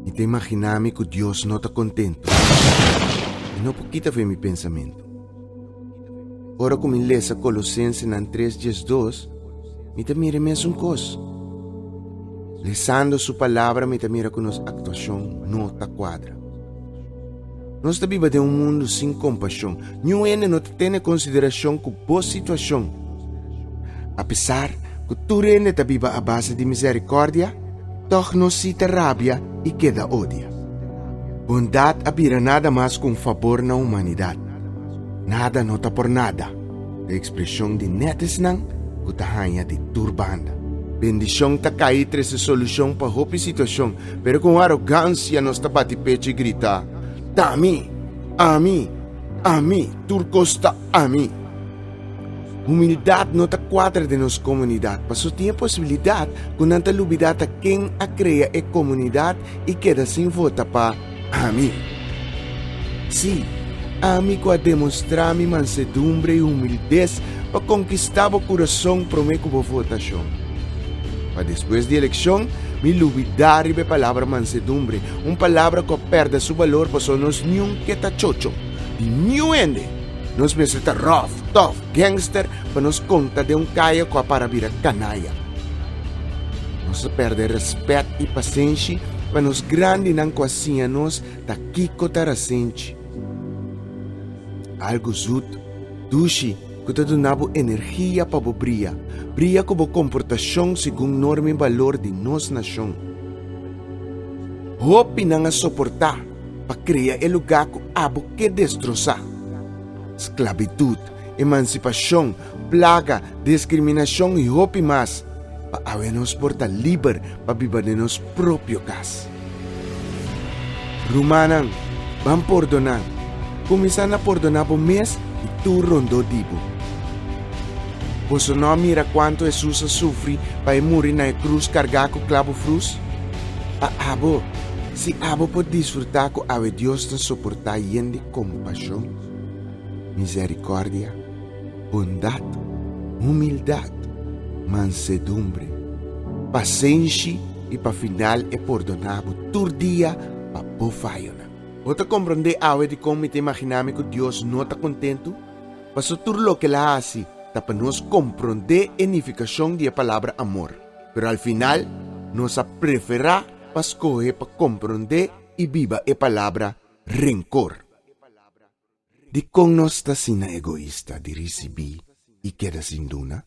E te imaginami que Deus não está contento. E não poquita foi meu pensamento. Ora como em lesa Colossenses 3:2, me te mira mesmo coisa. Lesando sua palavra, me te mira que nossa actuação não está quadra. Nós está viva de um mundo sem compaixão. Ninguém não tem consideração com boa situação. Apesar que tudo está viva à base de misericórdia, toch não cita rabia e queda ódio. Bondade abira nada mais com favor na humanidade. Nada nota por nada. A expressão de netes nang kutahanha de turbanda. Bendição ta cai essa solução para a situação, pero com arrogância nós ta bate pecho e grita: "Da a mim, turcosta a mim." Humildade não ta quadra de nossa comunidade, mas só tem a possibilidade com tanta lubidade a quem a cria a comunidade e queda sem vota para a mim. Sim, a mim que a demonstrar minha mansedumbre e humildez para conquistar o coração para mim com a votação. Mas depois da eleição, me lubidar a palavra mansedumbre, uma palavra que perde seu valor para só nós nenhum que está chocho, e nenhum ende. Nós pensamos rough, tough, gangster, para nos conta de caia que para vir canalha. Nós perde respeito e paciência para nos grande não coasinha nós daqui que taracente. Algo zut, dushi, que te donava energia para o brilha como comportação segundo norma e valor de nossa nação. Hope não a suportar para criar o lugar que abo que destroçar. Esclavitud, emancipação, plaga, discriminação e hope mais para haver nos porta livre para viver de nosso próprio caso. Rumanan, vamos perdonar. Começar a perdonar o mês e tu rondou dibo. Você não mira quanto Jesus sofre para morrer na cruz carregar com clavo cruz? Se abo pode desfrutar com a Deus te suportar e de compaixão, misericórdia, bondade, humildade, mansedumbre, paciência e para final é perdonar todo dia para o falho. Você compreende a de como te imaginar que Deus não está contento? Mas tudo o que ele faz para nos compreender a significação da palavra amor. Pero al final, nos preferirá para escolher para compreender e viva a palavra rencor. De como nós está sendo egoísta de receber e queda sem duna?